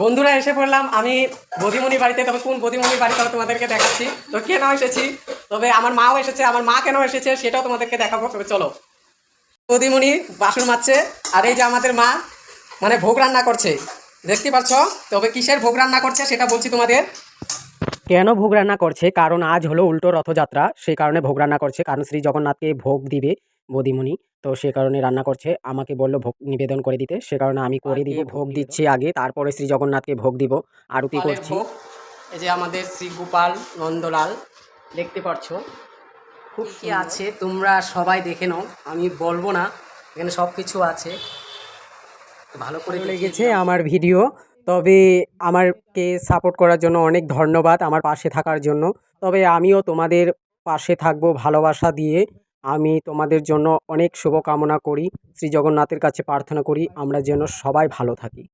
বন্ধুরা এসে পড়লাম আমি বদিমণির বাড়িতে। তবে কোন বদিমণির বাড়ি তবে তোমাদেরকে দেখাচ্ছি। তো কেন এসেছি, তবে আমার মাও এসেছে। আমার মা কেন এসেছে সেটাও তোমাদেরকে দেখাবো। তবে চলো, বদিমণি বাসন মাজছে আর এই যে আমাদের মা মানে ভোগ রান্না করছে, দেখতে পাচ্ছ। তবে কিসের ভোগ রান্না করছে সেটা বলছি তোমাদের। কেন ভোগ রান্না করছে, কারণ আজ হলো উল্টো রথযাত্রা, সেই কারণে ভোগ রান্না করছে। কারণ শ্রী জগন্নাথকে ভোগ দিবে বদিমণি, তো সে কারণে রান্না করছে। আমাকে বললো ভোগ নিবেদন করে দিতে, সে কারণে আমি করে দিব। ভোগ দিচ্ছি আগে, তারপরে শ্রী জগন্নাথকে ভোগ দিব। আরতি করছি। এই যে আমাদের শ্রী গোপাল নন্দলাল, দেখতে পাচ্ছ। খুব কি আছে তোমরা সবাই দেখে নাও, আমি বলবো না, এখানে সব কিছু আছে। ভালো করে লেগেছে আমার ভিডিও। তবে আমাকে সাপোর্ট করার জন্য অনেক ধন্যবাদ, আমার পাশে থাকার জন্য। তবে আমিও তোমাদের পাশে থাকবো ভালোবাসা দিয়ে। আমি তোমাদের জন্য অনেক শুভকামনা করি, শ্রী জগন্নাথের কাছে প্রার্থনা করি আমরা যেন সবাই ভালো থাকি।